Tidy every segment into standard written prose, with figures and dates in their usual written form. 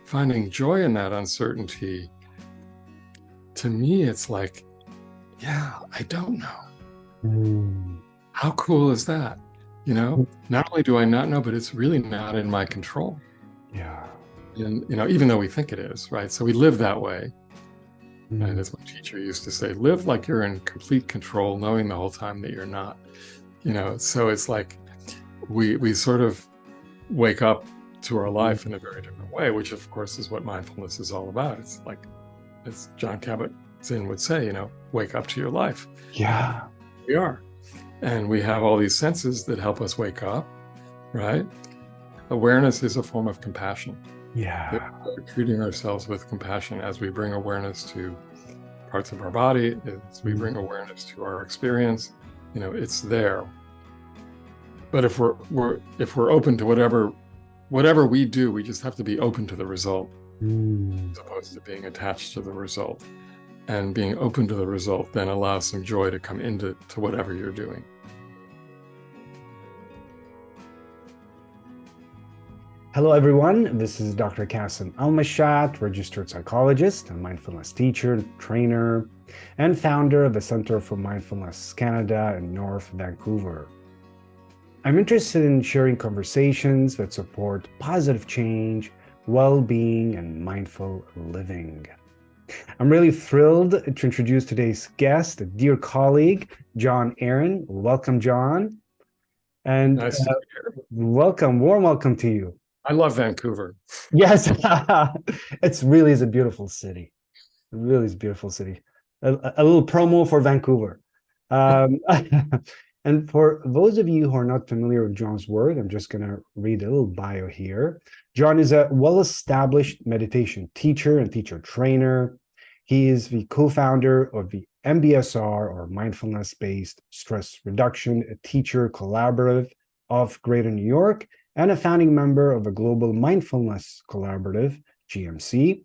finding joy in that uncertainty, to me, it's like, yeah, I don't know. Mm. How cool is that? Not only do I not know, but it's really not in my control. Yeah. And, even though we think it is, right? So we live that way. And Mm. as my teacher used to say, live like you're in complete control, knowing the whole time that you're not. So it's like we sort of wake up to our life in a very different way, which of course is what mindfulness is all about. It's like, as John Kabat-Zinn would say, wake up to your life. Yeah. We are. And we have all these senses that help us wake up, right? Awareness is a form of compassion. Yeah. We're treating ourselves with compassion as we bring awareness to parts of our body, as we bring awareness to our experience. It's there. But if we're open to whatever we do, we just have to be open to the result, as opposed to being attached to the result. And being open to the result then allows some joy to come into whatever you're doing. Hello, everyone. This is Dr. Kasim Al-Mashat, registered psychologist, a mindfulness teacher, trainer, and founder of the Center for Mindfulness Canada in North Vancouver. I'm interested in sharing conversations that support positive change, well-being, and mindful living. I'm really thrilled to introduce today's guest, a dear colleague, Jon Aaron. Welcome, Jon. And Nice to be here. warm welcome to you. I love Vancouver. Yes, it's really is a beautiful city. It really is a beautiful city. A little promo for Vancouver. And for those of you who are not familiar with Jon's work, I'm just going to read a little bio here. Jon is a well-established meditation teacher and teacher trainer. He is the co-founder of the MBSR, or Mindfulness-Based Stress Reduction, a teacher collaborative of Greater New York, and a founding member of the Global Mindfulness Collaborative, GMC.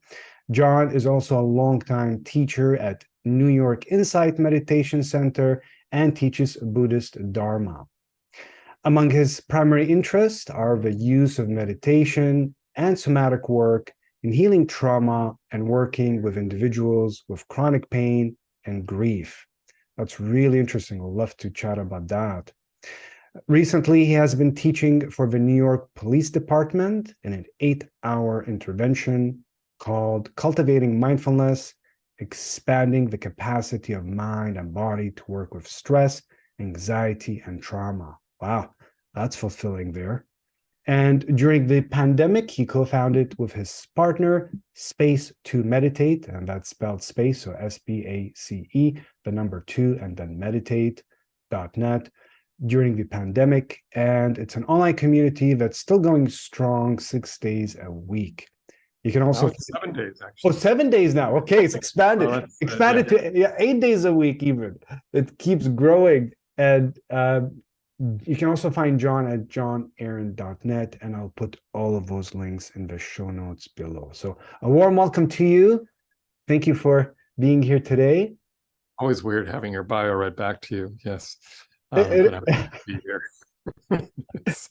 Jon is also a longtime teacher at New York Insight Meditation Center and teaches Buddhist Dharma. Among his primary interests are the use of meditation and somatic work in healing trauma and working with individuals with chronic pain and grief. That's really interesting. I'd love to chat about that. Recently, he has been teaching for the New York Police Department in an 8-hour intervention called Cultivating Mindfulness, Expanding the Capacity of Mind and Body to Work with Stress, Anxiety, and Trauma. Wow, that's fulfilling there. And during the pandemic, he co-founded with his partner Space to Meditate, and that's spelled space, so SPACE, the number 2, and then meditate.net. During the pandemic, and it's an online community that's still going strong 6 days a week. You can also 7 days actually. 7 days now. Okay, it's expanded. Well, expanded to 8 days a week even. It keeps growing. And you can also find Jon at jonaaron.net, and I'll put all of those links in the show notes below. So a warm welcome to you. Thank you for being here today. Always weird having your bio read back to you. Yes. It, but I'm happy to be here.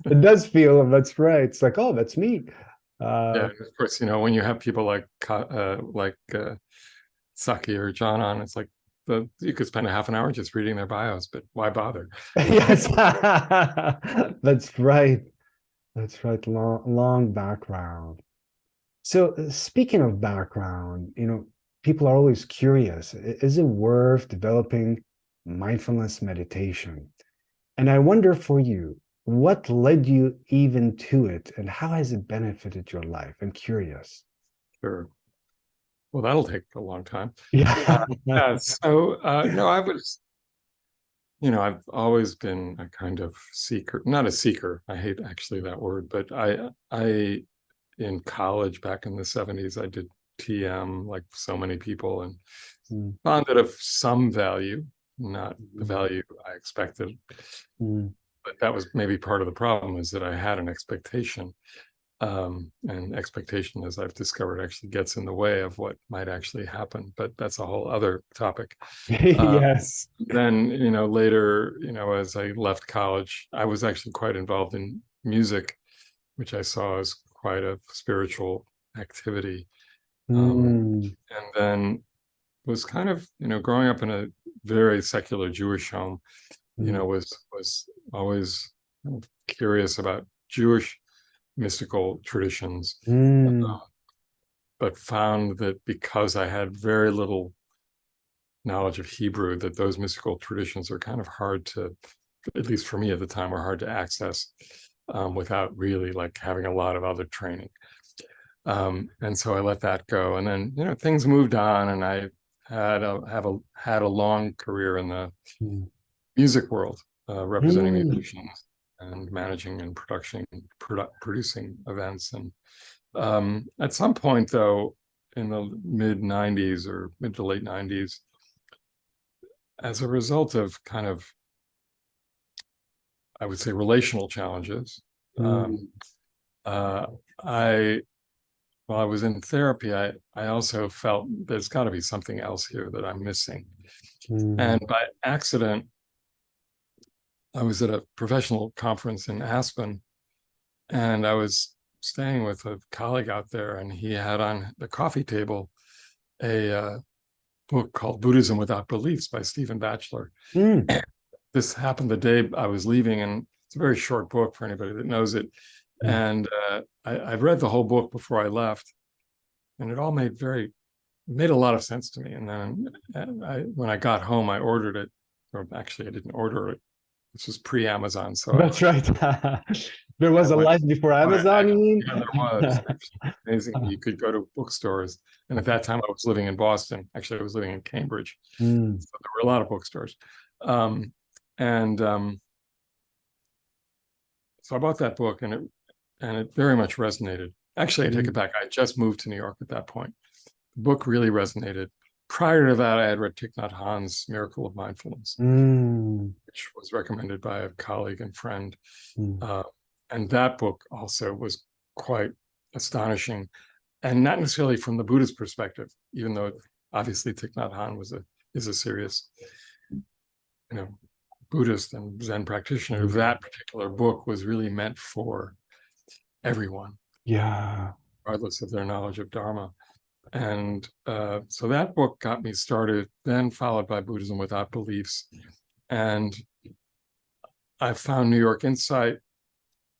It does feel, that's right. It's like, oh, that's me. Yeah, of course, when you have people like Saki or John on, it's like you could spend a half an hour just reading their bios, but why bother? Yes, that's right. That's right. Long background. So speaking of background, people are always curious. Is it worth developing mindfulness meditation? And I wonder for you, what led you even to it, and how has it benefited your life? I'm curious. Sure. Well, that'll take a long time. Yeah. Yeah. So, no, I've always been a kind of seeker, not a seeker. I hate actually that word, but I in college back in the 70s, I did TM like so many people and found it of some value, not the value I expected. But that was maybe part of the problem, is that I had an expectation. And expectation, as I've discovered, actually gets in the way of what might actually happen. But that's a whole other topic. Yes. Then, later, as I left college, I was actually quite involved in music, which I saw as quite a spiritual activity. Mm, And then was kind of, growing up in a very secular Jewish home, mm, was always kind of curious about Jewish mystical traditions, mm, but found that because I had very little knowledge of Hebrew, that those mystical traditions are kind of hard to, at least for me at the time, were hard to access without really like having a lot of other training. And so I let that go. And then, things moved on, and I had a long career in the mm, music world, representing mm, musicians and managing and producing events. And at some point, though, in the mid 90s or mid to late 90s, as a result of kind of, I would say, relational challenges, um, mm, uh, I while I was in therapy, I also felt there's got to be something else here that I'm missing. mm, And by accident, I was at a professional conference in Aspen, and I was staying with a colleague out there, and he had on the coffee table a book called Buddhism Without Beliefs by Stephen Batchelor. mm, This happened the day I was leaving, and it's a very short book for anybody that knows it. mm. And I'd read the whole book before I left, and it all made a lot of sense to me. And then when I got home, I ordered it, or actually I didn't order it. This was pre-Amazon, so That's right. There I was a went. life before But Amazon, you actually, mean? yeah, there was actually amazing. You could go to bookstores, and at that time I was living in Boston. Actually, I was living in Cambridge, Mm, so there were a lot of bookstores. Um, and So I bought that book, and it very much resonated. Actually, I take it mm, back. I just moved to New York at that point. The book really resonated. Prior to that, I had read Thich Nhat Hanh's Miracle of Mindfulness, mm, which was recommended by a colleague and friend. mm. Uh, and that book also was quite astonishing, and not necessarily from the Buddhist perspective, even though obviously Thich Nhat Hanh is a serious, you know, Buddhist and Zen practitioner. Mm. That particular book was really meant for everyone, Yeah. regardless of their knowledge of Dharma. And so that book got me started, then followed by Buddhism Without Beliefs. And I found New York Insight,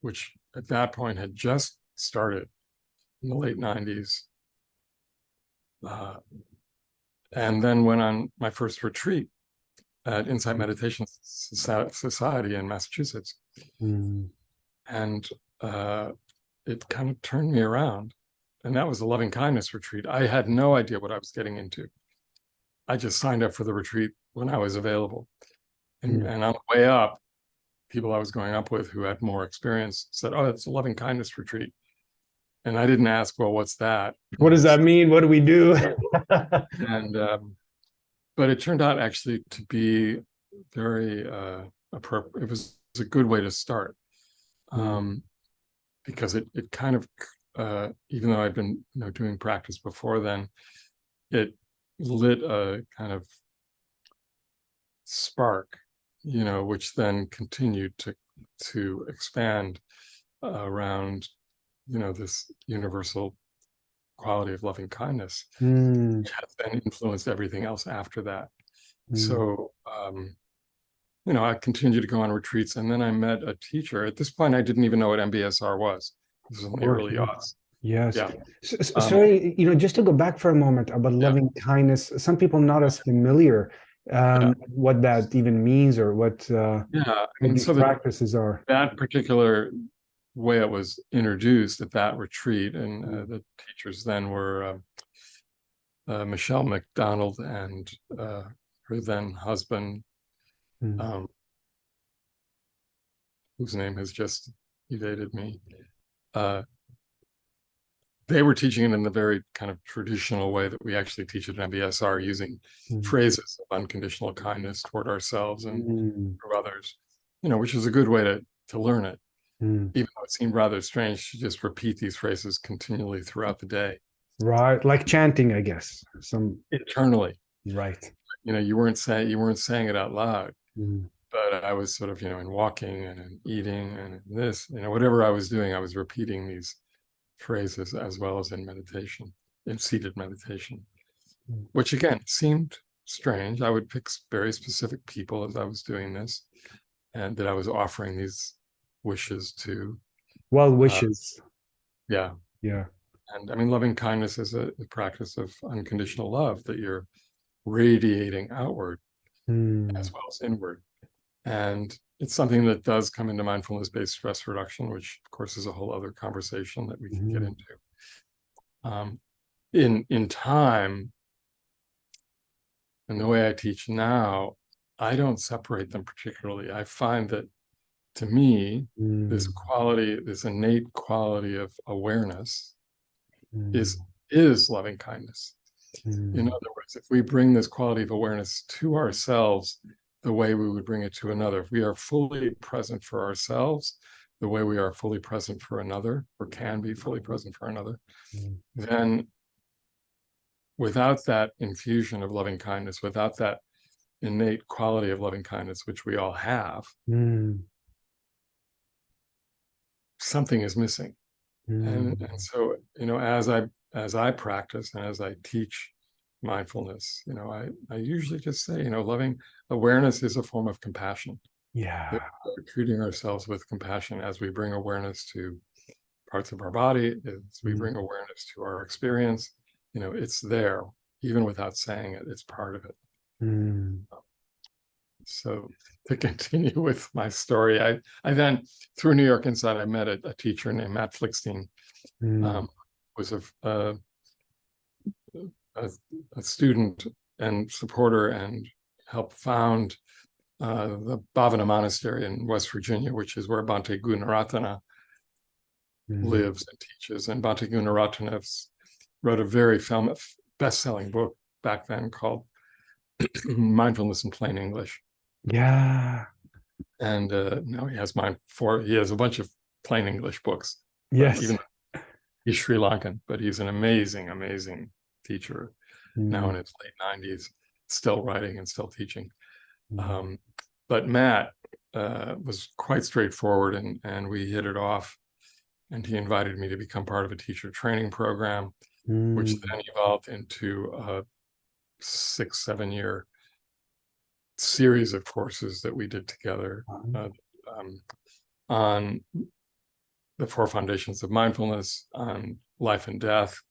which at that point had just started in the late 90s. Uh, and then went on my first retreat at Insight Meditation Society in Massachusetts. Mm, And it kind of turned me around. And that was a loving kindness retreat. I had no idea what I was getting into. I just signed up for the retreat when I was available. mm. And on the way up, people I was going up with who had more experience said, "Oh, it's a loving kindness retreat." And I didn't ask, "Well, what's that?" What does that mean? What do we do? And but it turned out actually to be very appropriate. It was a good way to start, Mm, because it kind of, even though I'd been doing practice before then, it lit a kind of spark, which then continued to expand around this universal quality of loving kindness, mm, which has then influenced everything else after that. mm. So I continued to go on retreats, and then I met a teacher. At this point, I didn't even know what MBSR was. This was Of only course, early yeah. aughts. Yes. Yeah. Um, Sorry, just to go back for a moment about yeah. loving kindness, some people not as familiar Yeah. what that even means or Yeah. I what mean, these so practices are. that particular way it was introduced at that retreat, and Mm, the teachers then were Michelle McDonald and her then husband, mm, um, whose name has just evaded me. Uh, they were teaching it in the very kind of traditional way that we actually teach at MBSR, using mm, phrases of unconditional kindness toward ourselves and mm, for others, which is a good way to learn it, mm. even though it seemed rather strange to just repeat these phrases continually throughout the day. Right, like chanting, I guess. Internally, Right. you weren't saying it out loud, Mm, but I was sort of, in walking and in eating and in this, whatever I was doing, I was repeating these phrases as well as in meditation, in seated meditation, Mm. which again seemed strange. I would pick very specific people as I was doing this, and that I was offering these wishes to. Well Uh, wishes. yeah. Yeah. And I mean, loving kindness is a practice of unconditional love that you're radiating outward Mm. as well as inward. And it's something that does come into mindfulness-based stress reduction, which of course is a whole other conversation that we can get Mm. into. In time, and the way I teach now, I don't separate them particularly. I find that, to me, this Mm. quality, this innate quality of awareness Mm. is loving kindness. In Mm. other words, if we bring this quality of awareness to ourselves the way we would bring it to another, if we are fully present for ourselves the way we are fully present for another, or can be fully present for another, Mm. then without that infusion of loving kindness, without that innate quality of loving kindness, which we all have, Mm. something is missing. And Mm. so, as I practice and as I teach mindfulness, I usually just say, loving awareness is a form of compassion. That Yeah. we're treating ourselves with compassion as we bring awareness to parts of our body, as we Mm. bring awareness to our experience. It's there, even without saying it, it's part of it. Mm. So to continue with my story, I then, through New York Inside, I met a teacher named Matt Flickstein, Mm. was a, a student and supporter and helped found the Bhavana Monastery in West Virginia, which is where Bhante Gunaratana Mm. lives and teaches. And Bhante Gunaratana wrote a very famous best-selling book back then called Mindfulness in Plain English. Yeah. And now he has a bunch of plain English books, but Yes. even he's Sri Lankan, but he's an amazing, amazing teacher now Mm. in his late 90s, still writing and still teaching. Mm. But Matt was quite straightforward, and we hit it off. And he invited me to become part of a teacher training program, which Mm. then evolved into a 6-7 year series of courses that we did together uh, um, on the 4 foundations of mindfulness, on life and death,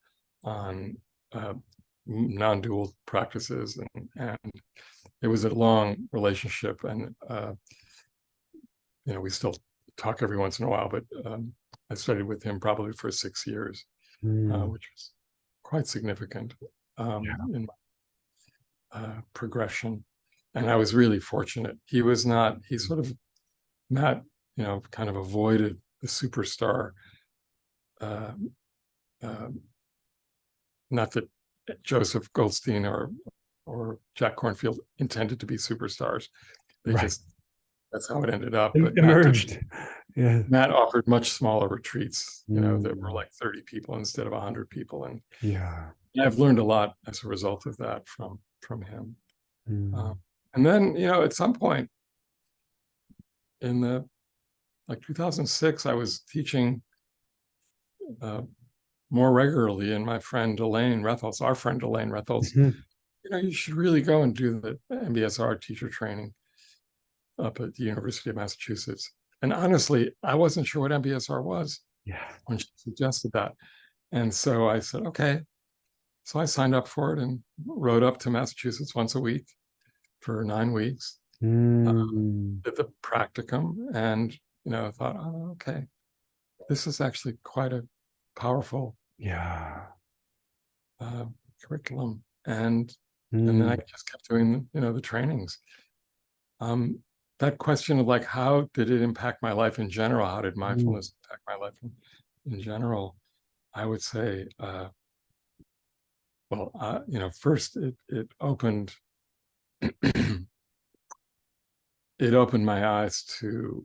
on non-dual practices, and it was a long relationship, and we still talk every once in a while, but I studied with him probably for 6 years, Mm. which was quite significant Yeah. in my progression. And I was really fortunate. He sort of not, kind of avoided the superstar. Uh, uh, Not that Joseph Goldstein or Jack Kornfield intended to be superstars. They Right. just, that's how it ended up. But Emerged. Yeah. Matt offered much smaller retreats, that were Mm. like 30 people instead of 100 people. And Yeah. I've learned a lot as a result of that from him. Mm. And then, at some point in the like 2006, I was teaching more regularly, and my friend Elaine Retholz, our friend Elaine Retholz, Mhm. you should really go and do the MBSR teacher training up at the University of Massachusetts. And honestly, I wasn't sure what MBSR was Yeah. when she suggested that. And so I said, okay. So I signed up for it and rode up to Massachusetts once a week for 9 weeks, Mm. did the practicum, and, thought, oh, okay, this is actually quite a powerful Yeah. uh, curriculum. And then I Mm. just kept doing, the trainings. That question of like, how did it impact my life in general? How did Mm. mindfulness impact my life in general? I would say, first it opened it opened my eyes to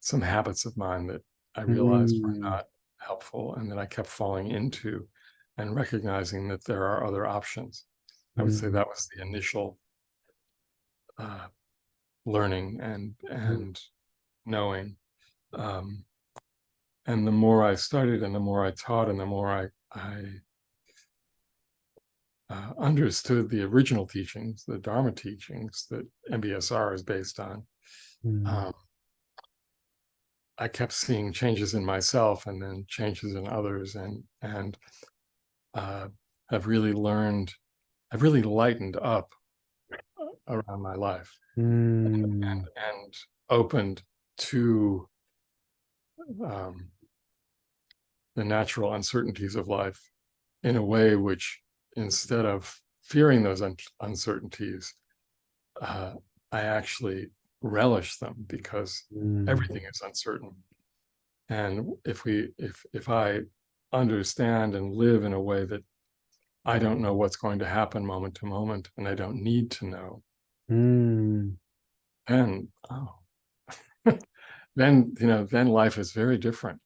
some habits of mine that I realized were Mm. not helpful and that I kept falling into, and recognizing that there are other options. I would say Mm. that was the initial learning Mm. and knowing. Um, and the more I studied and the more I taught and the more I understood the original teachings, the Dharma teachings that MBSR is based on, Mm, um, I kept seeing changes in myself and then changes in others, and uh, have really learned, I've really lightened up around my life, mm, and opened to um, the natural uncertainties of life in a way which, instead of fearing those uncertainties, uh, I actually relish them because mm, everything is uncertain. And if I understand and live in a way that I don't know what's going to happen moment to moment, and I don't need to know, mm. then then then life is very different.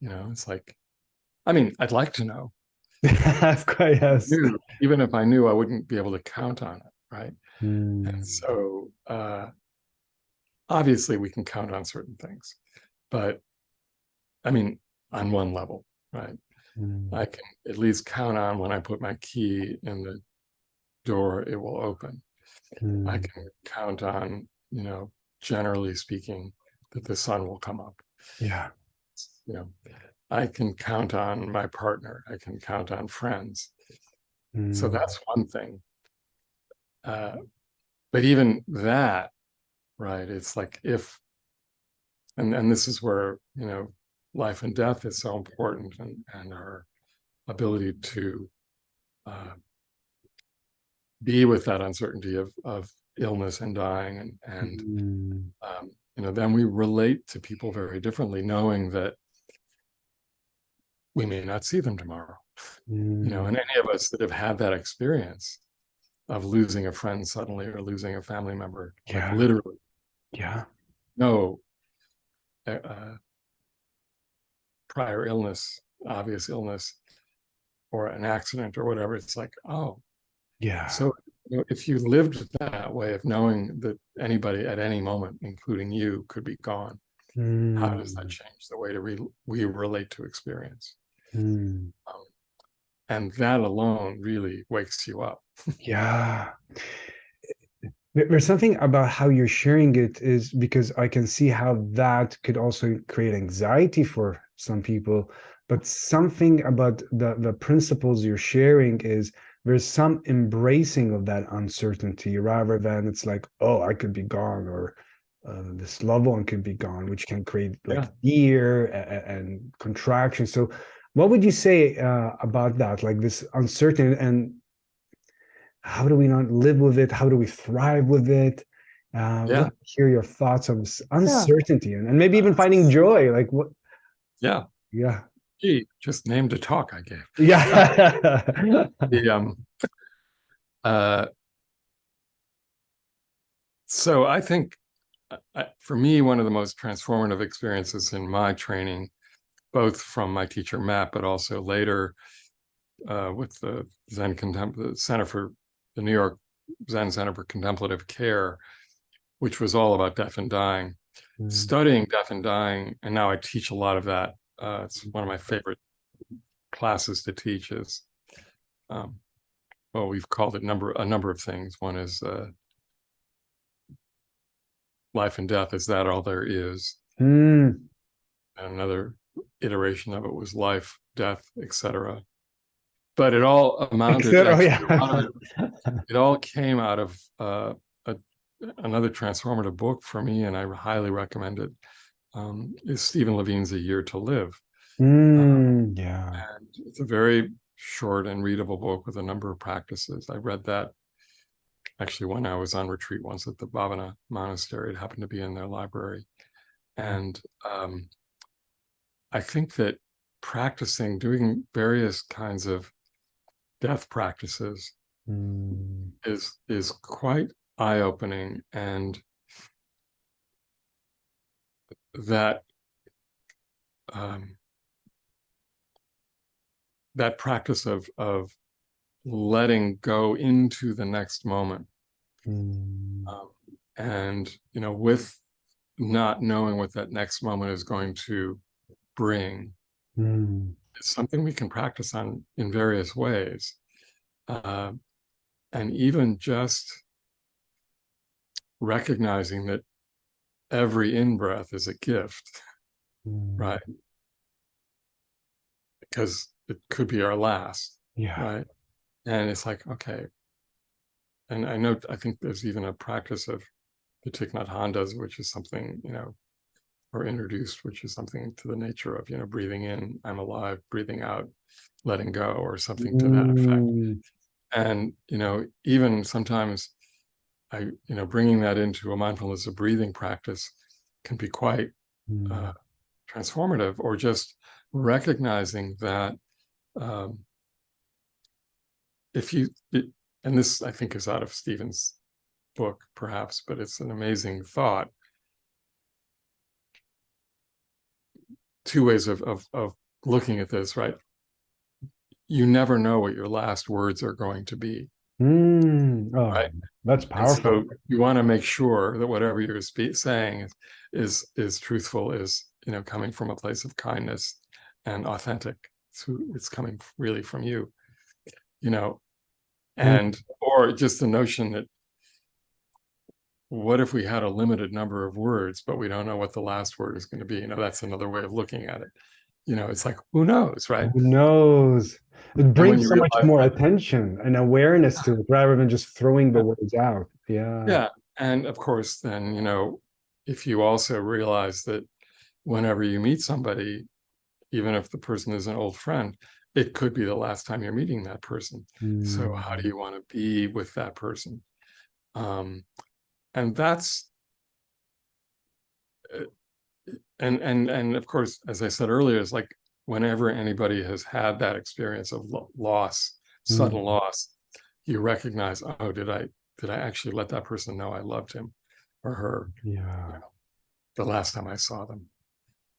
It's like, I mean, I'd like to know. Of course, yes. Even if I knew, I wouldn't be able to count on it, right? And Mm, so obviously we can count on certain things, but I mean, on one level, right? mm, I can at least count on when I put my key in the door, it will open. I mm. can count on, generally speaking, that the sun will come up. Yeah. You know, I can count on my partner. I can count on friends. So Mm, that's one thing. Uh, but even that, right? It's like and this is where, life and death is so important, and our ability to uh, be with that uncertainty of illness and dying, and mm, then we relate to people very differently, knowing that we may not see them tomorrow. mm. And any of us that have had that experience of losing a friend suddenly, or losing a family member, like Yeah. literally, Yeah. no prior illness, obvious illness, or an accident or whatever, it's like, oh, Yeah. so if you lived that way of knowing that anybody at any moment, including you, could be gone, how does that Mm, change the way we relate to experience? mm. Um, and that alone really wakes you up. Yeah. There's something about how you're sharing it is because I can see how that could also create anxiety for some people. But something about the principles you're sharing is there's some embracing of that uncertainty rather than it's like, oh, I could be gone, or this loved one could be gone, which can create like Yeah, fear and contraction. So, what would you say about that? Like this uncertainty, and how do we not live with it? How do we thrive with it? I'd love yeah, to hear your thoughts on this yeah, uncertainty, and maybe even finding joy. Like what? yeah. Yeah. Gee, just named a talk I gave. Yeah. The uh, so I think, for me, one of the most transformative experiences in my training, both from my teacher Matt, but also later with the the Center for the New York Zen Center for Contemplative Care, which was all about death and dying. Mm, Studying death and dying, and now I teach a lot of that. It's one of my favorite classes to teach. Is um, well, we've called it a number of things. One is life and death. Is that all there is? mm. And another iteration of it was life, death, etc. But it all amounted, Oh actually, a lot of yeah. it all came out of another transformative book for me, and I highly recommend it. Is Stephen Levine's A Year to Live. Yeah. And it's a very short and readable book with a number of practices. I read that actually when I was on retreat once at the Bhavana Monastery. It happened to be in their library. And I think that doing various kinds of death practices Mm, is quite eye-opening, and that um, that practice of letting go into the next moment, mm, um, and with not knowing what that next moment is going to bring Mm. is something we can practice on in various ways. And even just recognizing that every in-breath is a gift, right? Because it could be our last, Yeah. right? And it's like, okay. And I think there's even a practice of the Thich Nhat Hanh does, which is something, or introduced, which is something to the nature of, breathing in, I'm alive, breathing out, letting go, or something to that effect. Mm. And, even sometimes bringing that into a mindfulness of breathing practice can be quite Mm. transformative, or just recognizing that if you, and this I think is out of Stephen's book, perhaps, but it's an amazing thought. Two ways of looking at this, right? You never know what your last words are going to be, Oh, right? that's And powerful. so you want to make sure that whatever you're saying is truthful, is coming from a place of kindness and authentic. It's coming really from you, Mm. and or just the notion that what if we had a limited number of words, but we don't know what the last word is going to be? That's another way of looking at it. It's like, who knows, right? Who knows? It And when brings you so much realize more that, attention and awareness to it rather than just throwing the words out. Yeah. yeah. And of course, then, if you also realize that whenever you meet somebody, even if the person is an old friend, it could be the last time you're meeting that person. So how do Mm. you want to be with that person? And that's, and of course, as I said earlier, it's like whenever anybody has had that experience of loss, sudden Mm. loss, you recognize, oh, did I actually let that person know I loved him or her, Yeah. the last time I saw them?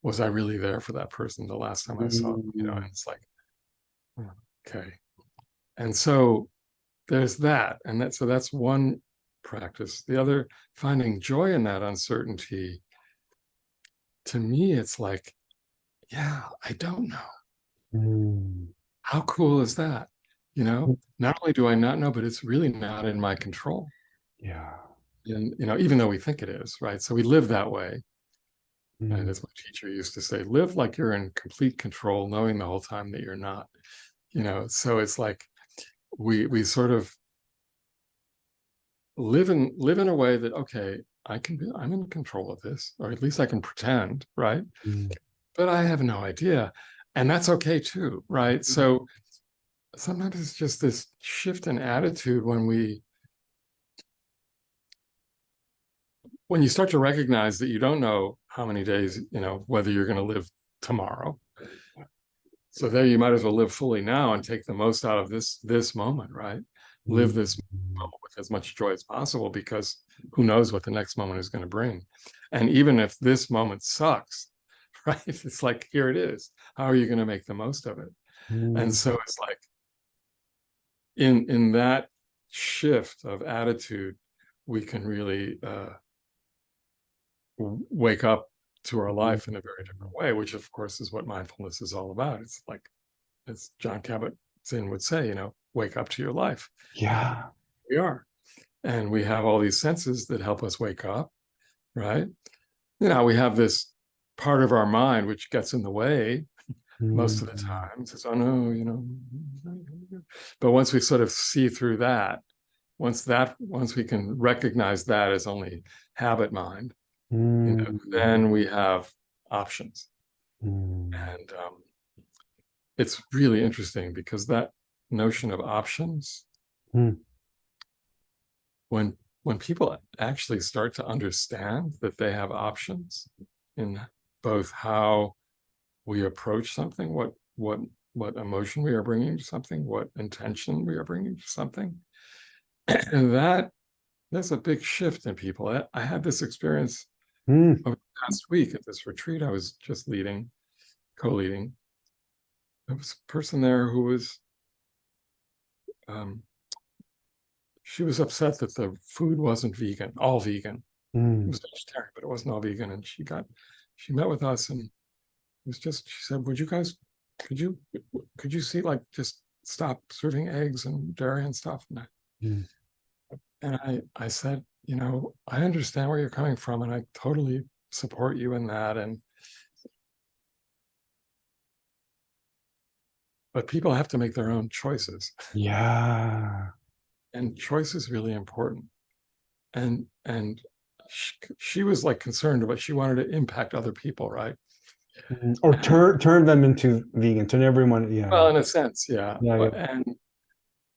Was I really there for that person the last time I saw them? And Mm. it's like, oh, okay. And so there's that. And so that's one practice. The other, finding joy in that uncertainty. To me, it's like, yeah, I don't know. Mm. How cool is that? Not only do I not know, but it's really not in my control. Yeah. And, even though we think it is, right? So we live that way. And Mm. as my teacher used to say, live like you're in complete control, knowing the whole time that you're not. So it's like we sort of live in a way that, okay, I'm in control of this, or at least I can pretend, right? Mm. But I have no idea. And that's okay too, right? So sometimes it's just this shift in attitude when you start to recognize that you don't know how many days, whether you're going to live tomorrow. So there you might as well live fully now and take the most out of this moment, right? Live Mm. this moment with as much joy as possible, because who knows what the next moment is going to bring. And even if this moment sucks, right? It's like, here it is. How are you going to make the most of it? And Mm. so it's like in that shift of attitude, we can really wake up to our life in a very different way, which of course is what mindfulness is all about. It's like, as John Kabat-Zinn would say, wake up to your life. Yeah. We are. And we have all these senses that help us wake up, right? We have this part of our mind which gets in the way most of the Mm. time. Says, oh no, But once we sort of see through that, once we can recognize that as only habit mind, Mm. then we have options. Mm. And it's really interesting, because that notion of options, Mm. when people actually start to understand that they have options in both how we approach something, what emotion we are bringing to something, what intention we are bringing to something, and that's a big shift in people. I had this experience Mm. over the past week at this retreat I was just co-leading. There was a person there who was she was upset that the food wasn't all vegan. It Mm. was vegetarian, but it wasn't all vegan. And she met with us, and was just, she said, could you, could you see, like, just stop serving eggs and dairy and stuff? Mm. And I said, I understand where you're coming from, and I totally support you in that. But people have to make their own choices, Yeah. and choice is really important. And she was like concerned about, she wanted to impact other people, right? Or And, turn them into vegan, turn everyone, yeah. well, in a sense, yeah. Yeah, yeah. But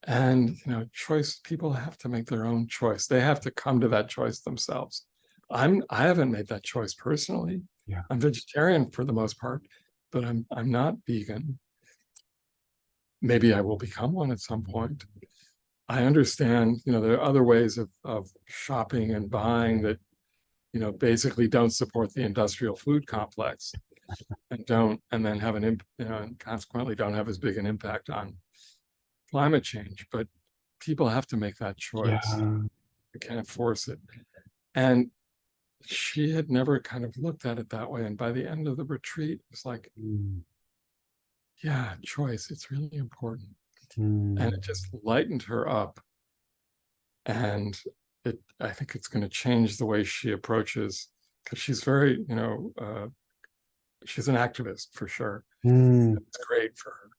and choice, people have to make their own choice. They have to come to that choice themselves. I haven't made that choice personally. Yeah. I'm vegetarian for the most part, but I'm not vegan. Maybe I will become one at some point. I understand, there are other ways of shopping and buying that, basically don't support the industrial food complex, and then have and consequently don't have as big an impact on climate change. But people have to make that choice. Yeah. You can't force it. And she had never kind of looked at it that way. And by the end of the retreat, it's like, Mm. yeah, choice, it's really important. And Mm. it just lightened her up. And I think it's going to change the way she approaches, because she's very, she's an activist for sure. Mm. It's great for her.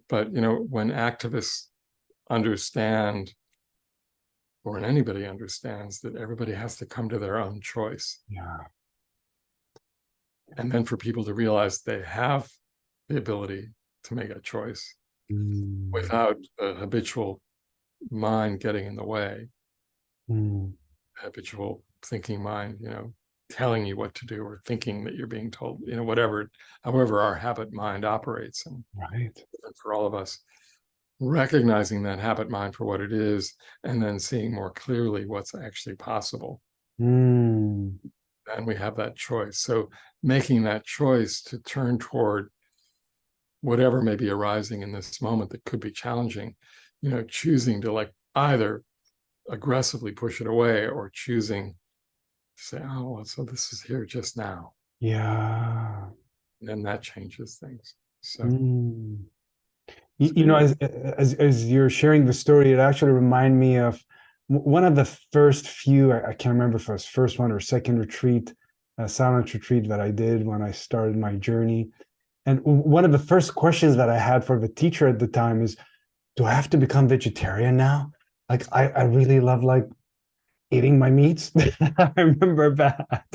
But when activists understand, or when anybody understands, that everybody has to come to their own choice, Yeah. and then for people to realize they have the ability to make a choice Mm. without a habitual mind getting in the way, Mm. habitual thinking mind, telling you what to do, or thinking that you're being told, however our habit mind operates. And Right. for all of us, recognizing that habit mind for what it is, and then seeing more clearly what's actually possible. Mm. And we have that choice. So making that choice to turn toward whatever may be arising in this moment that could be challenging, choosing to, like, either aggressively push it away, or choosing to say, oh, well, so this is here just now. Yeah. And then that changes things. So Mm. it's You know, beautiful. as you're sharing the story, it actually reminded me of one of the first few, I can't remember if it was first one or second retreat, silent retreat that I did when I started my journey. And one of the first questions that I had for the teacher at the time is, do I have to become vegetarian now? Like, I really love like eating my meats. I remember that.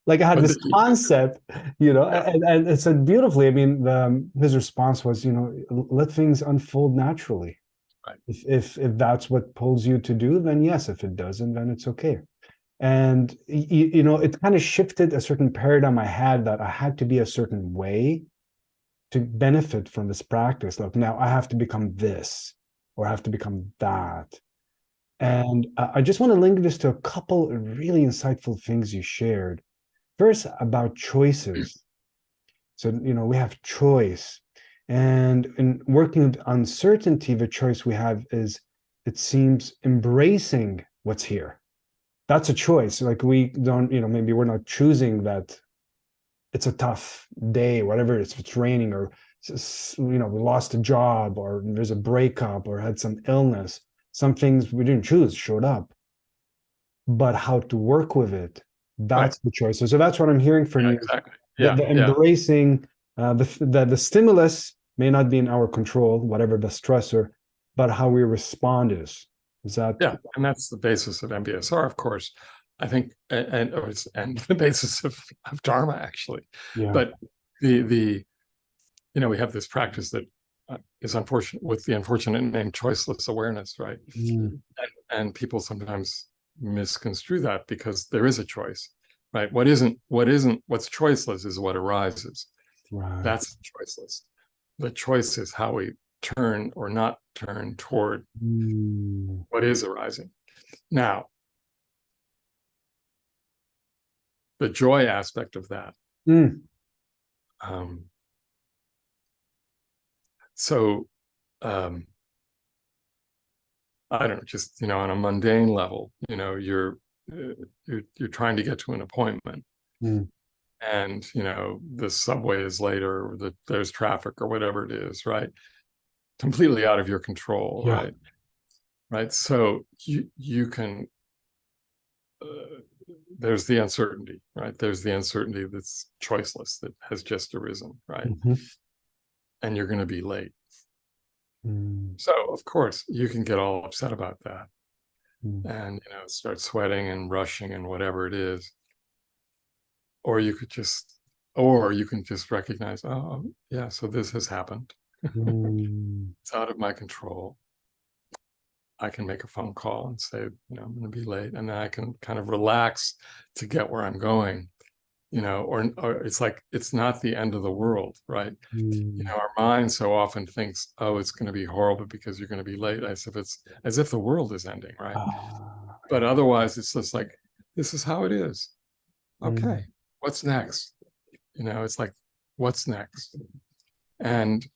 Like I had But this concept, yeah, and it said beautifully. I mean, his response was, let things unfold naturally. right. If that's what pulls you to do, then yes. If it doesn't, then it's okay. And it kind of shifted a certain paradigm I had, that I had to be a certain way to benefit from this practice. Like now I have to become this, or I have to become that. Yeah. And I just want to link this to a couple of really insightful things you shared. First, about choices. So, we have choice. And in working with uncertainty, the choice we have is, it seems, embracing what's here. That's a choice. Like we don't, maybe we're not choosing that it's a tough day, whatever it's, if it's raining, or, we lost a job, or there's a breakup, or had some illness. Some things we didn't choose showed up. But how to work with it, Right. that's the choice. So that's what I'm hearing from Yeah, you, exactly. the, Yeah. the Yeah. embracing, the stimulus may not be in our control, whatever the stressor, but how we respond is that? Yeah. And that's the basis of MBSR, of course. I think, and the basis of Dharma, actually. Yeah. But we have this practice that is unfortunate, with the unfortunate name choiceless awareness, right? Mm. And people sometimes misconstrue that, because there is a choice, right? What's choiceless is what arises. Right. That's choiceless. The choice is how we turn or not turn toward Mm. what is arising. Now, the joy aspect of that. Mm. Um, so um, I don't know, just on a mundane level, you're trying to get to an appointment, Mm. and the subway is late, or there's traffic, or whatever it is, right? Completely out of your control, Yeah. right? So you can there's the uncertainty, right? There's the uncertainty that's choiceless, that has just arisen, right? Mhm. And you're going to be late. Mm, So of course you can get all upset about that, mm, and start sweating and rushing and whatever it is. Or you can just recognize, oh yeah, so this has happened. mm, It's out of my control. I can make a phone call and say, I'm going to be late, and then I can kind of relax to get where I'm going. Or it's like, it's not the end of the world, right? mm. Our mind so often thinks, oh, it's going to be horrible because you're going to be late, as if the world is ending, right? But Yeah. otherwise, it's just like, this is how it is. Mm, Okay, what's next? It's like, what's next? And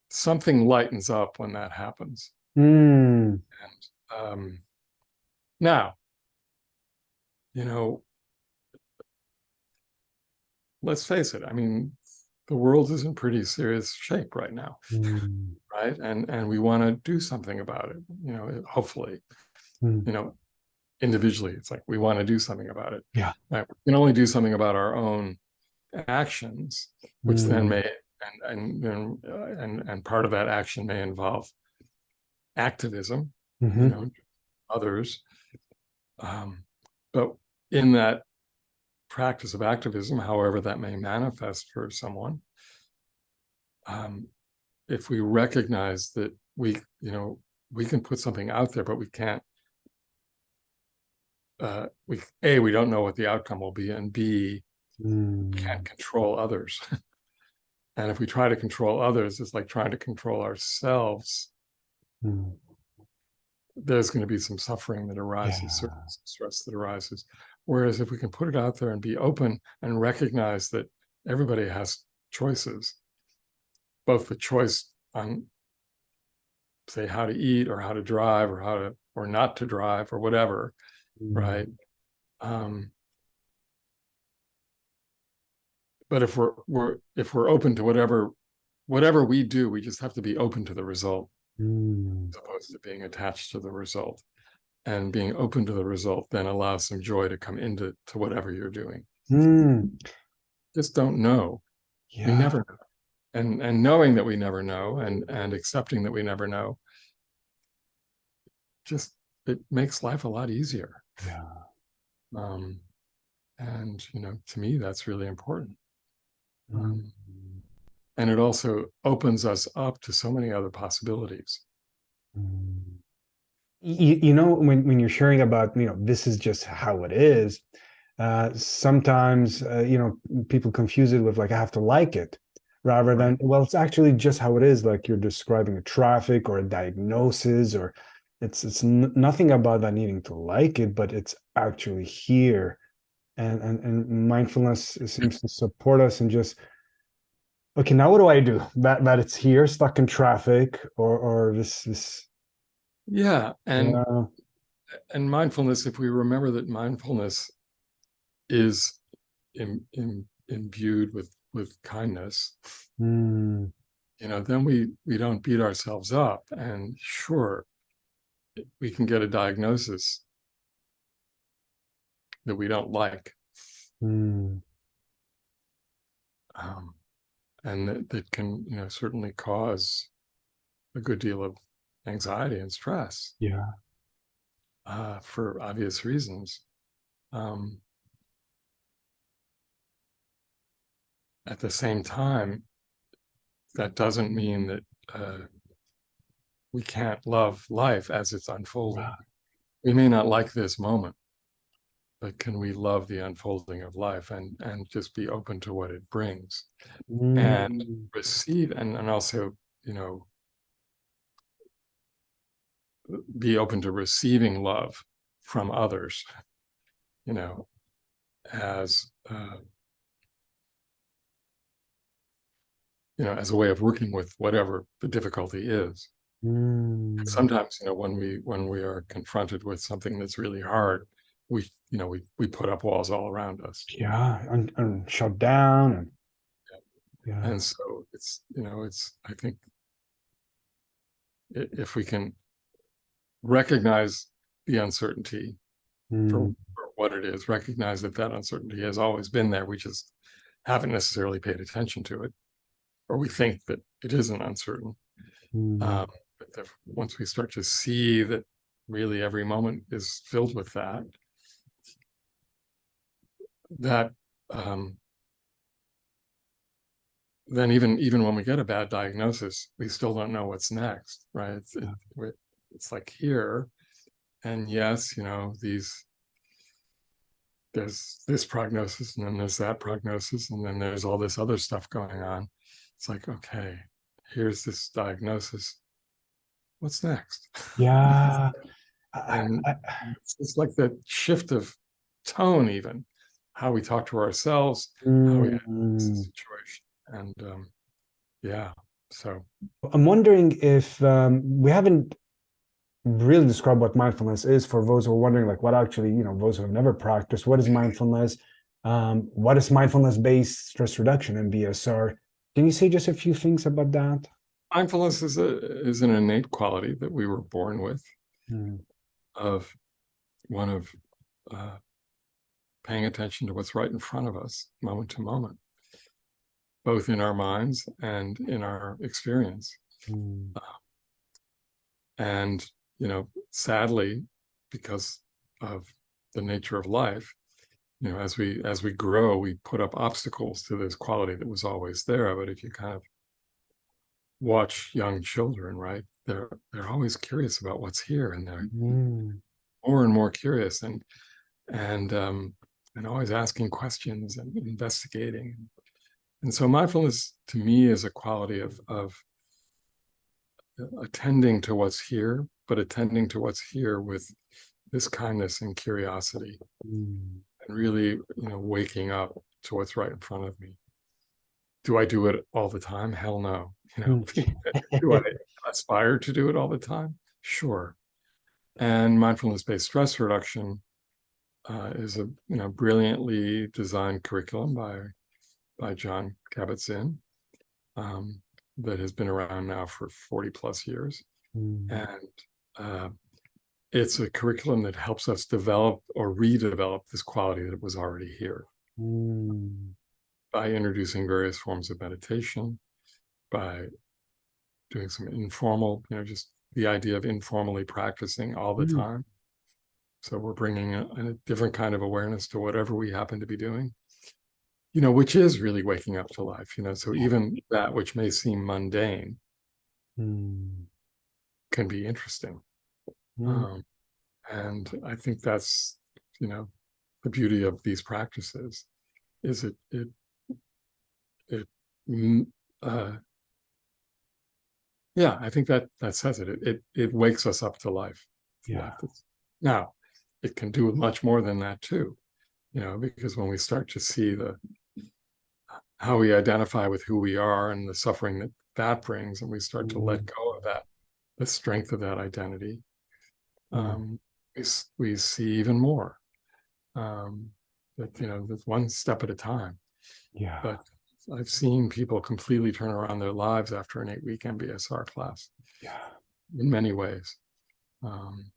something lightens up when that happens. mm, And now, you know, let's face it. I mean, the world is in pretty serious shape right now, mm, right? And we want to do something about it. Hopefully, mm. you know, individually, it's like we want to do something about it. Yeah. Right? We can only do something about our own actions, which then Mm, may and part of that action may involve activism, mhm, others. But in that practice of activism, however that may manifest for someone, um, if we recognize that we can put something out there, but we can't. We don't know what the outcome will be, and B, can't mm, control others. And if we try to control others, it's like trying to control ourselves. mm. There's going to be some suffering that arises, Yeah. certain stress that arises. Whereas if we can put it out there and be open and recognize that everybody has choices, both the choice on, say, how to eat, or how to drive, or or not to drive, or whatever, Mm, right? Um, but if we're open to whatever we do, we just have to be open to the result, mm, as opposed to being attached to the result. And being open to the result then allows some joy to come into whatever you're doing. mm. Just don't know. We Yeah. never know. And knowing that we never know, and accepting that we never know, just, it makes life a lot easier. Yeah. Um, and to me, that's really important. Mm. Um, and it also opens us up to so many other possibilities. Mm. When you're sharing about, this is just how it is, sometimes, people confuse it with like, I have to like it, rather Right. than, well, it's actually just how it is, like you're describing a traffic or a diagnosis, or it's nothing about that needing to like it, but it's actually here. And mindfulness seems to support us in just, okay, now what do I do? That it's here, stuck in traffic, or this. Yeah. Yeah. And mindfulness, if we remember that mindfulness is imbued with kindness, Mm, then we don't beat ourselves up. And sure, we can get a diagnosis that we don't like, mm, um, and that can certainly cause a good deal of anxiety and stress, yeah. for obvious reasons. Um, at the same time, that doesn't mean that we can't love life as it's unfolding. Right. We may not like this moment, but can we love the unfolding of life, and just be open to what it brings, and Mm, receive, and also be open to receiving love from others, you know as as a way of working with whatever the difficulty is. mm, Sometimes when we are confronted with something that's really hard, we put up walls all around us. Yeah, and shut down, and yeah. And so it's I think if we can recognize the uncertainty for Mm, what it is, recognize that that uncertainty has always been there. We just haven't necessarily paid attention to it, or we think that it isn't uncertain. mm, But once we start to see that really every moment is filled with that then even when we get a bad diagnosis, we still don't know what's next, right? It's like here, and yes, there's this prognosis, and then there's that prognosis, and then there's all this other stuff going on. It's like, okay, here's this diagnosis. What's next? yeah. And it's like the shift of tone, even how we talk to ourselves, how we analyze the Mm. situation. And yeah, so I'm wondering if we haven't really described what mindfulness is for those who are wondering, like what actually, those who have never practiced, what is mindfulness? What is mindfulness-based stress reduction in BSR? Can you say just a few things about that? mindfulness is an innate quality that we were born with, Mm, of one of uh, paying attention to what's right in front of us, moment to moment, both in our minds and in our experience. mm, And sadly, because of the nature of life, as we grow, we put up obstacles to this quality that was always there. But if you kind of watch young children, right, they're always curious about what's here, and they're mm, more and more curious, and always asking questions and investigating. And so mindfulness to me is a quality of attending to what's here, but attending to what's here with this kindness and curiosity, mm, and really, waking up to what's right in front of me. Do I do it all the time? Hell no. mm. Do I aspire to do it all the time? Sure. And mindfulness-based stress reduction is a brilliantly designed curriculum by Jon Kabat-Zinn, that has been around now for 40 plus years. Mm, And it's a curriculum that helps us develop or redevelop this quality that was already here mm, by introducing various forms of meditation, by doing some informal, just the idea of informally practicing all the mm. time. So we're bringing a different kind of awareness to whatever we happen to be doing, which is really waking up to life, so even that which may seem mundane Mm, can be interesting. mm. Um, and I think that's, the beauty of these practices is it, mm, uh, yeah, I think that says it. It wakes us up to life, Yeah. now it can do much more than that too, because when we start to see how we identify with who we are and the suffering that brings, and we start to let Mm, go of that, the strength of that identity, mm. um, we see even more, that that's one step at a time. Yeah. But I've seen people completely turn around their lives after an 8-week MBSR class Yeah. in many ways, um,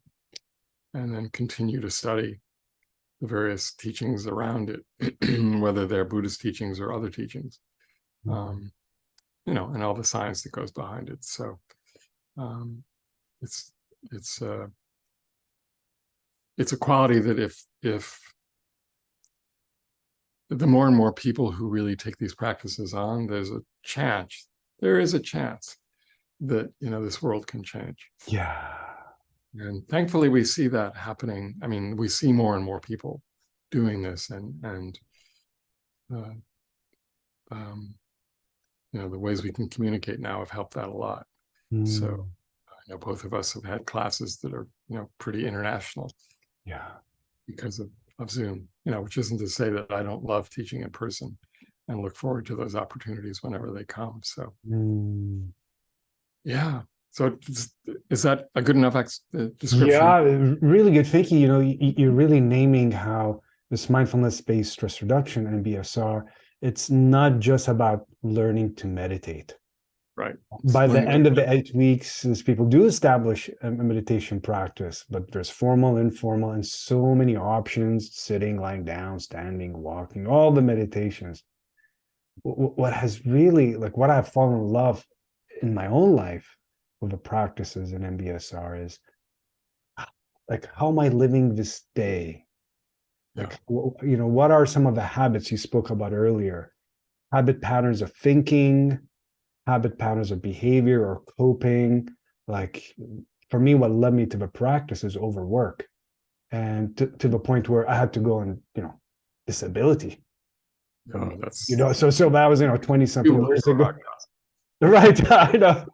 and then continue to study the various teachings around it, whether they're Buddhist teachings or other teachings, Mm, um, and all the science that goes behind it. So um, it's it's uh, it's a quality that if the more and more people who really take these practices on, there is a chance that this world can change. yeah. And thankfully we see that happening. I mean, we see more and more people doing this, and uh, um, the ways we can communicate now have helped that a lot. So Mm, I know both of us have had classes that are pretty international yeah. because of Zoom, which isn't to say that I don't love teaching in person and look forward to those opportunities whenever they come. So Mm. yeah. So is that a good enough description? Yeah, really good thinking. You're really naming how this mindfulness-based stress reduction and BSR, it's not just about learning to meditate. Right. It's By the learning end of the 8 weeks, these people do establish a meditation practice, but there's formal, informal, and so many options: sitting, lying down, standing, walking, all the meditations. What has really, like, what I've fallen in love in my own life with the practices in MBSR is, like, how am I living this day? yeah, Like, what are some of the habits you spoke about earlier? Habit patterns of thinking, habit patterns of behavior or coping. Like, for me, what led me to the practice is overwork, and to the point where I had to go on, disability. yeah, that's So that was, 20 something you years ago. Right. I know.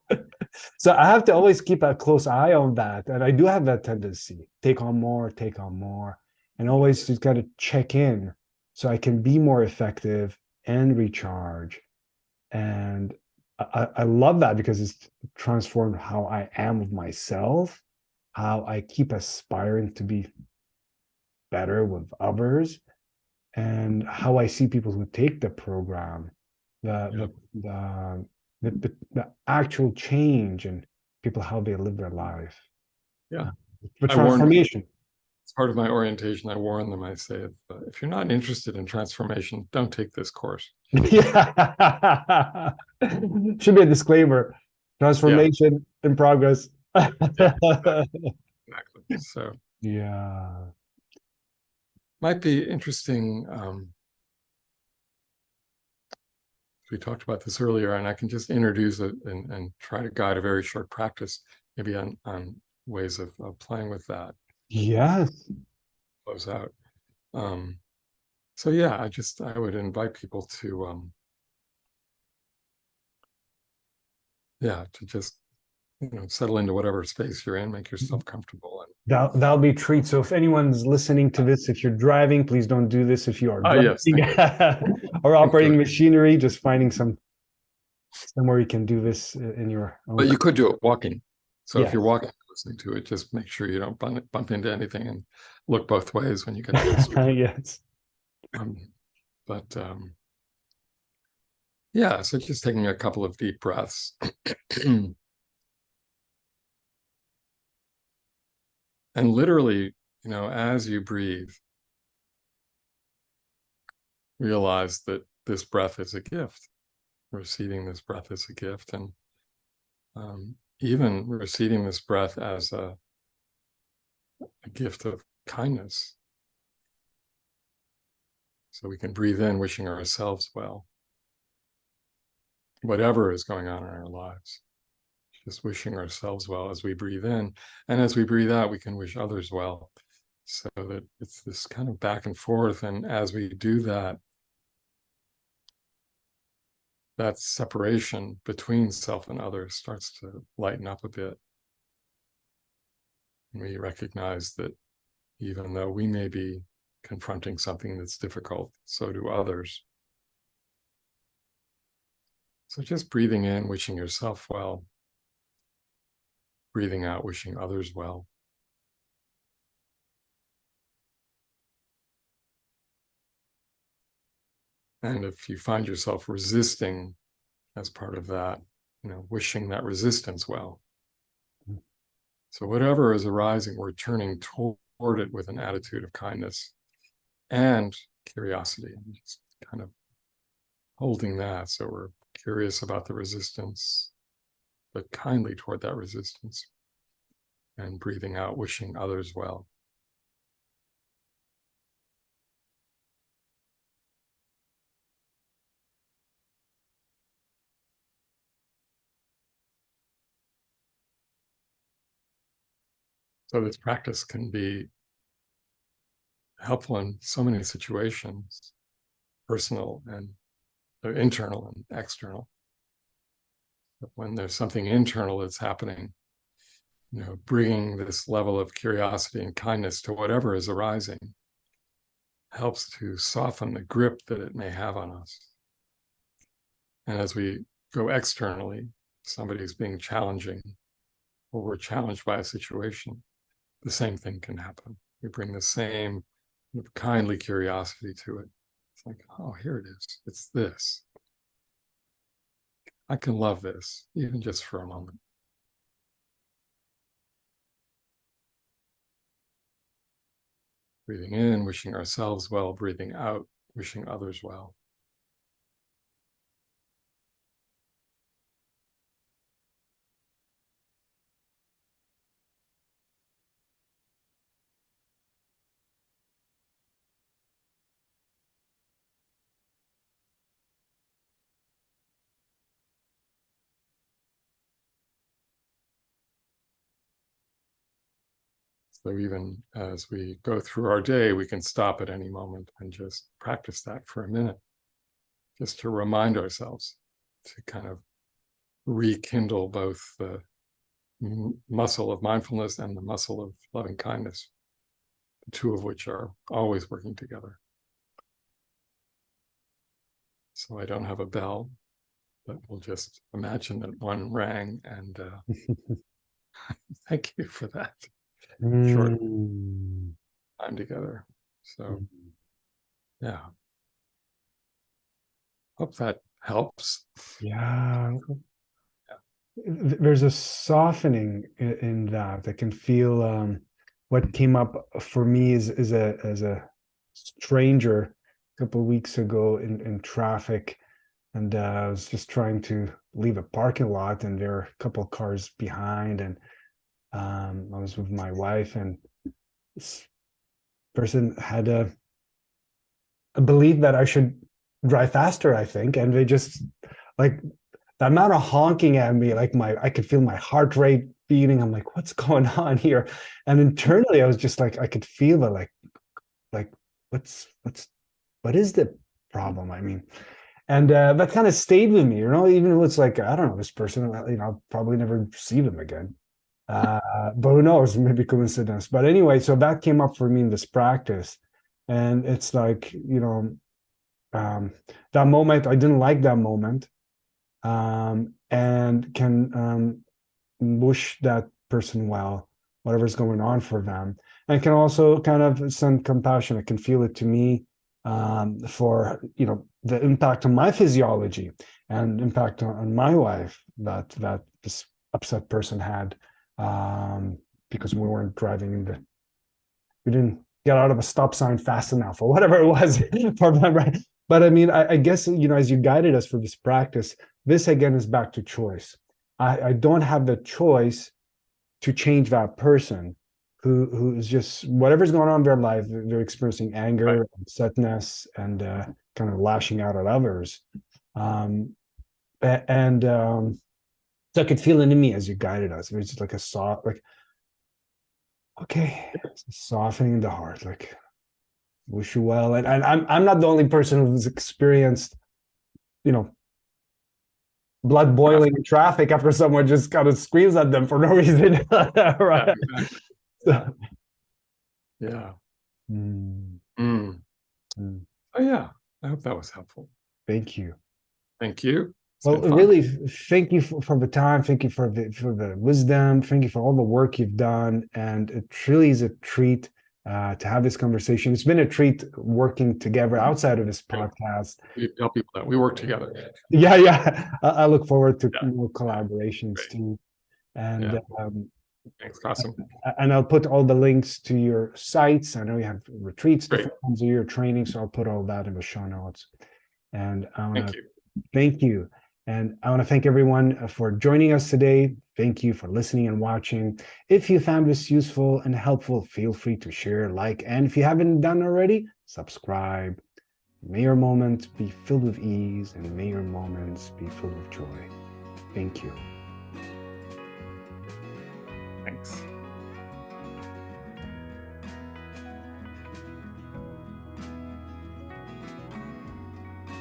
So I have to always keep a close eye on that. And I do have that tendency, take on more, and always just got to check in so I can be more effective and recharge. And I love that because it's transformed how I am with myself, how I keep aspiring to be better with others, and how I see people who take the program, the Yeah, the the actual change and people, how they live their life, yeah. the I warn people, transformation. it's part of my orientation. I warn them. I say, if you're not interested in transformation, don't take this course. Yeah. Should be a disclaimer: Yeah, transformation in progress. yeah, exactly. So Yeah. might be interesting. We talked about this earlier, and I can just introduce it and try to guide a very short practice, maybe on ways of playing with that. Yes. Close out. So yeah, I would invite people to yeah, to just settle into whatever space you're in, make yourself comfortable. And That'll be a treat. So if anyone's listening to this, if you're driving, please don't do this. If you are yes, driving or don't do operating it. machinery, just finding somewhere you can do this in your own. But you could do it walking. So if Yes. you're walking, listening to it, just make sure you don't bump into anything and look both ways when you get to the street. Yes. Um, but yeah, so just taking a couple of deep breaths. And literally, as you breathe, realize that this breath is a gift. Receiving this breath is a gift. And even receiving this breath as a gift of kindness. So we can breathe in, wishing ourselves well, whatever is going on in our lives. Just wishing ourselves well as we breathe in. And as we breathe out, we can wish others well. So that it's this kind of back and forth. And as we do that, that separation between self and others starts to lighten up a bit. And we recognize that even though we may be confronting something that's difficult, so do others. So just breathing in, wishing yourself well, breathing out, wishing others well. And if you find yourself resisting as part of that, wishing that resistance well. So whatever is arising, we're turning toward it with an attitude of kindness and curiosity, and just kind of holding that. So we're curious about the resistance, but kindly toward that resistance, and breathing out, wishing others well. So this practice can be helpful in so many situations, personal and internal and external. But when there's something internal that's happening, bringing this level of curiosity and kindness to whatever is arising helps to soften the grip that it may have on us. And as we go externally, somebody's being challenging, or we're challenged by a situation, the same thing can happen. We bring the same kindly curiosity to it. It's like, oh, here it is. It's this. I can love this, even just for a moment. Breathing in, wishing ourselves well, breathing out, wishing others well. So even as we go through our day, we can stop at any moment and just practice that for a minute, just to remind ourselves to kind of rekindle both the muscle of mindfulness and the muscle of loving kindness, the two of which are always working together. So I don't have a bell, but we'll just imagine that one rang, and thank you for that short time together. So yeah, hope that helps. Yeah. There's a softening in that. I can feel what came up for me is as a stranger a couple of weeks ago in traffic, and I was just trying to leave a parking lot, and there are a couple of cars behind, and I was with my wife, and this person had a belief that I should drive faster, I think, and they just like the amount of honking at me, like I could feel my heart rate beating. I'm like, what's going on here? And internally, I was just like, I could feel it, like what is the problem? I mean, and that kind of stayed with me, even though it's like, I don't know, this person, I'll probably never see them again. But who knows, maybe coincidence. But anyway, so that came up for me in this practice. And it's like, that moment, I didn't like that moment. And can wish that person well, whatever's going on for them, and can also kind of send compassion. I can feel it to me for the impact on my physiology and impact on my life that this upset person had, because we weren't driving we didn't get out of a stop sign fast enough or whatever it was for them, right? But I mean, I guess, as you guided us for this practice, this again is back to choice. I don't have the choice to change that person who is just whatever's going on in their life. They're experiencing anger, Right. upsetness, and kind of lashing out at others. And so I could feel it in me as you guided us. It was just like a soft, like, okay, softening the heart, like, wish you well. And I'm not the only person who's experienced, blood boiling in traffic after someone just kind of screams at them for no reason. Right. Yeah, exactly. Yeah. Yeah. Mm. Mm. Mm. Oh yeah, I hope that was helpful. Thank you. Thank you. It's Well, been fun. really, thank you for the time. Thank you for the wisdom. Thank you for all the work you've done. And it truly is a treat to have this conversation. It's been a treat working together outside of this podcast. We tell people that we work together. Yeah, yeah. I look forward to Yeah. more collaborations Great. too. And Yeah. Thanks, Kasim. and I'll put all the links to your sites. I know you have retreats, Great. different kinds of your training, so I'll put all that in the show notes. And I want Thank to you. thank you. And I want to thank everyone for joining us today. Thank you for listening and watching. If you found this useful and helpful, feel free to share, like, and if you haven't done already, subscribe. May your moments be filled with ease, and may your moments be filled with joy. Thank you.